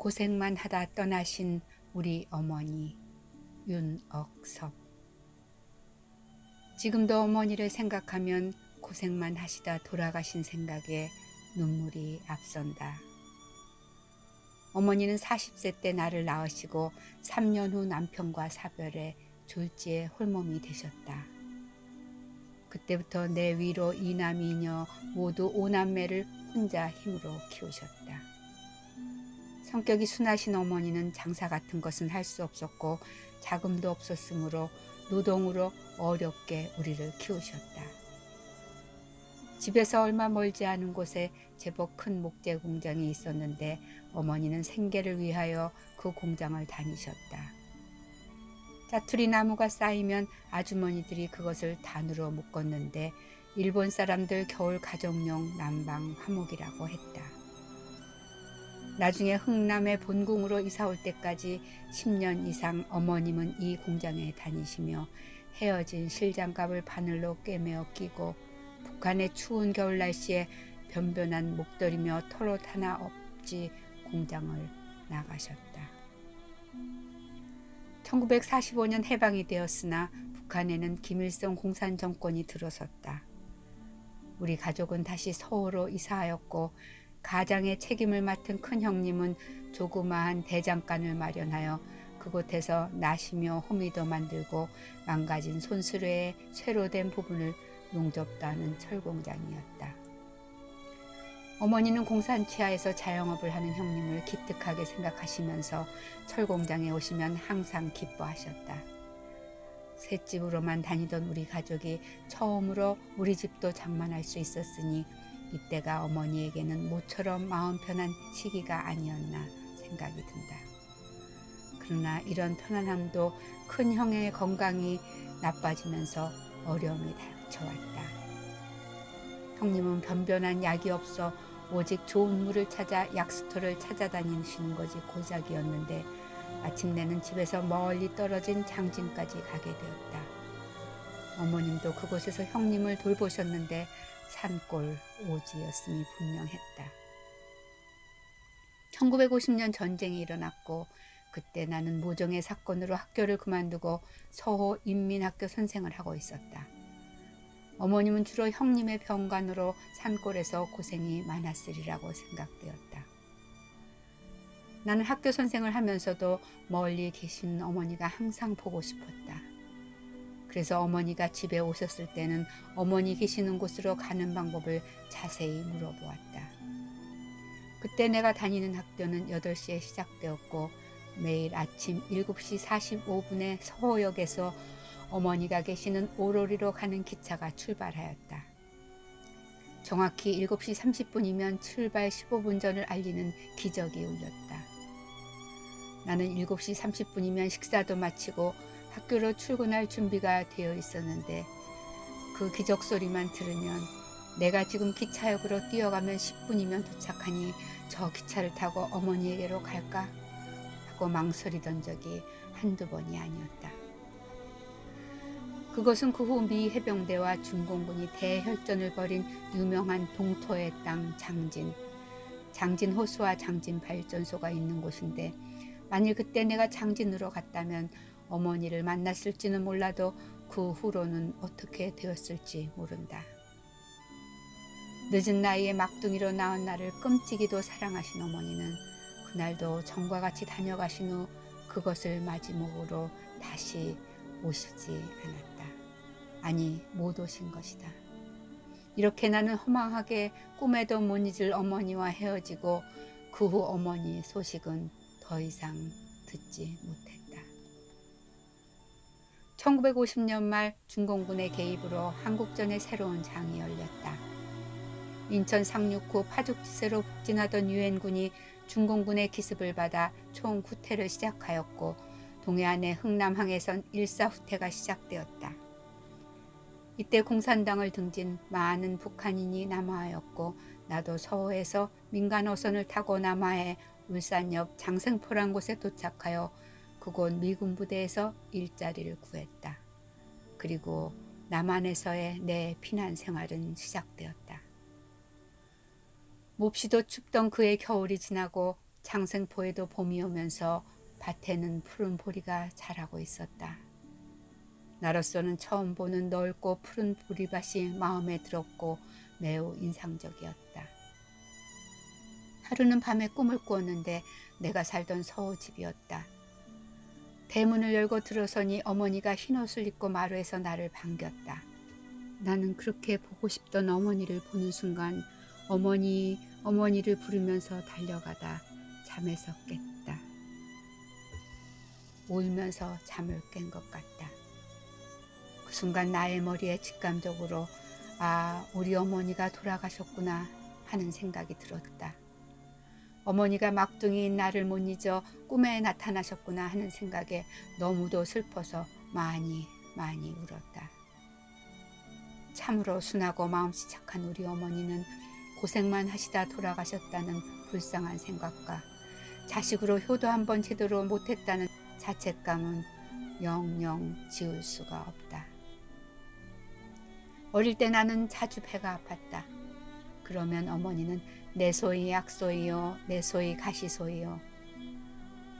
고생만 하다 떠나신 우리 어머니 윤억섭. 지금도 어머니를 생각하면 고생만 하시다 돌아가신 생각에 눈물이 앞선다. 어머니는 40세 때 나를 낳으시고 3년 후 남편과 사별해 졸지에 홀몸이 되셨다. 그때부터 내 위로 이남 이녀 모두 5남매를 혼자 힘으로 키우셨다. 성격이 순하신 어머니는 장사 같은 것은 할 수 없었고 자금도 없었으므로 노동으로 어렵게 우리를 키우셨다. 집에서 얼마 멀지 않은 곳에 제법 큰 목재 공장이 있었는데 어머니는 생계를 위하여 그 공장을 다니셨다. 짜투리 나무가 쌓이면 아주머니들이 그것을 단으로 묶었는데 일본 사람들 겨울 가정용 난방 화목이라고 했다. 나중에 흥남의 본궁으로 이사 올 때까지 10년 이상 어머님은 이 공장에 다니시며 헤어진 실장갑을 바늘로 꿰매어 끼고 북한의 추운 겨울 날씨에 변변한 목도리며 털옷 하나 없이 공장을 나가셨다. 1945년 해방이 되었으나 북한에는 김일성 공산 정권이 들어섰다. 우리 가족은 다시 서울로 이사하였고 가장의 책임을 맡은 큰형님은 조그마한 대장간을 마련하여 그곳에서 나시며 호미도 만들고 망가진 손수레의 쇠로 된 부분을 용접다는 철공장이었다. 어머니는 공산치하에서 자영업을 하는 형님을 기특하게 생각하시면서 철공장에 오시면 항상 기뻐하셨다. 셋집으로만 다니던 우리 가족이 처음으로 우리 집도 장만할 수 있었으니 이때가 어머니에게는 모처럼 마음 편한 시기가 아니었나 생각이 든다. 그러나 이런 편안함도 큰 형의 건강이 나빠지면서 어려움이 닥쳐왔다. 형님은 변변한 약이 없어 오직 좋은 물을 찾아 약수터를 찾아다니시는 것이 고작이었는데 마침내는 집에서 멀리 떨어진 장진까지 가게 되었다. 어머님도 그곳에서 형님을 돌보셨는데 산골 오지였음이 분명했다. 1950년 전쟁이 일어났고 그때 나는 모종의 사건으로 학교를 그만두고 서호 인민학교 선생을 하고 있었다. 어머님은 주로 형님의 병간으로 산골에서 고생이 많았으리라고 생각되었다. 나는 학교 선생을 하면서도 멀리 계신 어머니가 항상 보고 싶었다. 그래서 어머니가 집에 오셨을 때는 어머니 계시는 곳으로 가는 방법을 자세히 물어보았다. 그때 내가 다니는 학교는 8시에 시작되었고 매일 아침 7시 45분에 서호역에서 어머니가 계시는 오로리로 가는 기차가 출발하였다. 정확히 7시 30분이면 출발 15분 전을 알리는 기적이 울렸다. 나는 7시 30분이면 식사도 마치고 학교로 출근할 준비가 되어 있었는데 그 기적 소리만 들으면 내가 지금 기차역으로 뛰어가면 10분이면 도착하니 저 기차를 타고 어머니에게로 갈까? 하고 망설이던 적이 한두 번이 아니었다. 그것은 그 후 미 해병대와 중공군이 대혈전을 벌인 유명한 동토의 땅 장진 호수와 장진 발전소가 있는 곳인데 만일 그때 내가 장진으로 갔다면 어머니를 만났을지는 몰라도 그 후로는 어떻게 되었을지 모른다. 늦은 나이에 막둥이로 낳은 나를 끔찍이도 사랑하신 어머니는 그날도 전과 같이 다녀가신 후 그것을 마지막으로 다시 오시지 않았다. 아니, 못 오신 것이다. 이렇게 나는 허망하게 꿈에도 못 잊을 어머니와 헤어지고 그 후 어머니의 소식은 더 이상 듣지 못했다. 1950년 말 중공군의 개입으로 한국전의 새로운 장이 열렸다. 인천 상륙 후 파죽지세로 북진하던 유엔군이 중공군의 기습을 받아 총후퇴를 시작하였고 동해안의 흥남항에선 일사후퇴가 시작되었다. 이때 공산당을 등진 많은 북한인이 남하하였고 나도 서호에서 민간 어선을 타고 남하해 울산역 장생포란 곳에 도착하여 그곳 미군 부대에서 일자리를 구했다. 그리고 남한에서의 내 피난 생활은 시작되었다. 몹시도 춥던 그해 겨울이 지나고 장생포에도 봄이 오면서 밭에는 푸른 보리가 자라고 있었다. 나로서는 처음 보는 넓고 푸른 보리밭이 마음에 들었고 매우 인상적이었다. 하루는 밤에 꿈을 꾸었는데 내가 살던 서호 집이었다. 대문을 열고 들어서니 어머니가 흰옷을 입고 마루에서 나를 반겼다. 나는 그렇게 보고 싶던 어머니를 보는 순간 어머니를 부르면서 달려가다 잠에서 깼다. 울면서 잠을 깬 것 같다. 그 순간 나의 머리에 직감적으로 우리 어머니가 돌아가셨구나 하는 생각이 들었다. 어머니가 막둥이인 나를 못 잊어 꿈에 나타나셨구나 하는 생각에 너무도 슬퍼서 많이 울었다. 참으로 순하고 마음씨 착한 우리 어머니는 고생만 하시다 돌아가셨다는 불쌍한 생각과 자식으로 효도 한번 제대로 못했다는 자책감은 영영 지울 수가 없다. 어릴 때 나는 자주 배가 아팠다. 그러면 어머니는 내 소이 약소이요, 내 소이 가시소이요,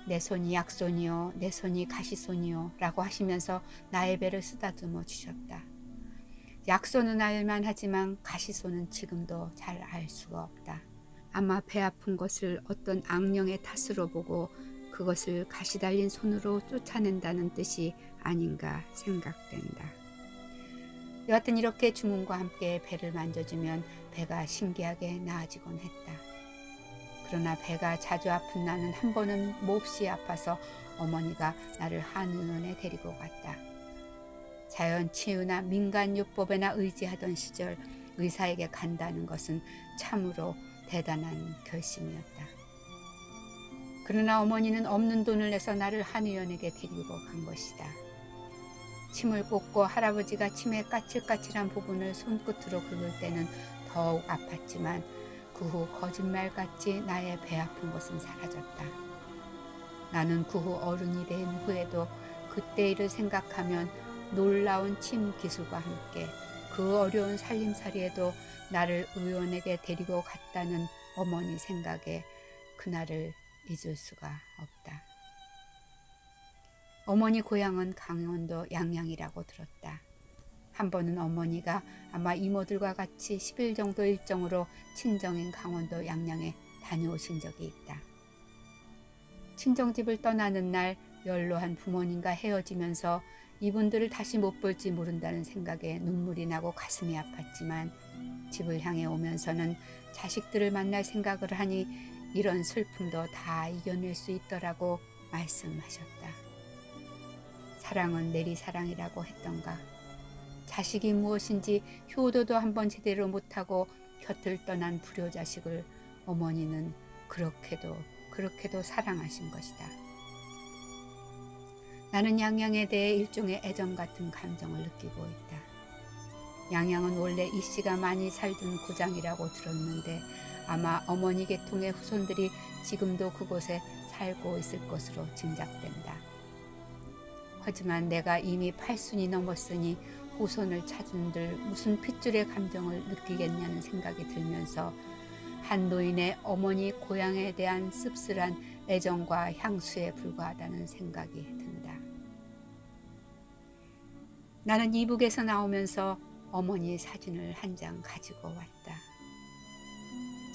내 손이 약손이요, 내 손이 가시손이요 라고 하시면서 나의 배를 쓰다듬어 주셨다. 약손은 알만 하지만 가시손은 지금도 잘 알 수가 없다. 아마 배 아픈 것을 어떤 악령의 탓으로 보고 그것을 가시 달린 손으로 쫓아낸다는 뜻이 아닌가 생각된다. 여하튼 이렇게 주문과 함께 배를 만져주면 배가 신기하게 나아지곤 했다. 그러나 배가 자주 아픈 나는 한 번은 몹시 아파서 어머니가 나를 한의원에 데리고 갔다. 자연치유나 민간요법에나 의지하던 시절 의사에게 간다는 것은 참으로 대단한 결심이었다. 그러나 어머니는 없는 돈을 내서 나를 한의원에게 데리고 간 것이다. 침을 꽂고 할아버지가 침의 까칠까칠한 부분을 손끝으로 긁을 때는 더욱 아팠지만 그 후 거짓말같이 나의 배 아픈 것은 사라졌다. 나는 그 후 어른이 된 후에도 그때 일을 생각하면 놀라운 침 기술과 함께 그 어려운 살림살이에도 나를 의원에게 데리고 갔다는 어머니 생각에 그날을 잊을 수가 없다. 어머니 고향은 강원도 양양이라고 들었다. 한 번은 어머니가 아마 이모들과 같이 10일 정도 일정으로 친정인 강원도 양양에 다녀오신 적이 있다. 친정집을 떠나는 날 연로한 부모님과 헤어지면서 이분들을 다시 못 볼지 모른다는 생각에 눈물이 나고 가슴이 아팠지만 집을 향해 오면서는 자식들을 만날 생각을 하니 이런 슬픔도 다 이겨낼 수 있더라고 말씀하셨다. 사랑은 내리사랑이라고 했던가. 자식이 무엇인지 효도도 한번 제대로 못하고 곁을 떠난 불효자식을 어머니는 그렇게도 사랑하신 것이다. 나는 양양에 대해 일종의 애정 같은 감정을 느끼고 있다. 양양은 원래 이씨가 많이 살던 고장이라고 들었는데 아마 어머니 계통의 후손들이 지금도 그곳에 살고 있을 것으로 짐작된다. 하지만 내가 이미 8순이 넘었으니 후손을 찾은들 무슨 핏줄의 감정을 느끼겠냐는 생각이 들면서 한 노인의 어머니 고향에 대한 씁쓸한 애정과 향수에 불과하다는 생각이 든다. 나는 이북에서 나오면서 어머니 사진을 한 장 가지고 왔다.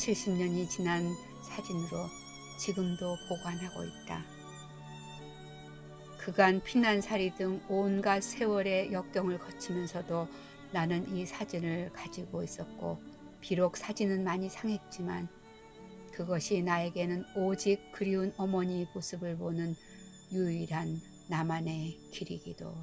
70년이 지난 사진으로 지금도 보관하고 있다. 그간 피난살이 등 온갖 세월의 역경을 거치면서도 나는 이 사진을 가지고 있었고 비록 사진은 많이 상했지만 그것이 나에게는 오직 그리운 어머니 모습을 보는 유일한 나만의 길이기도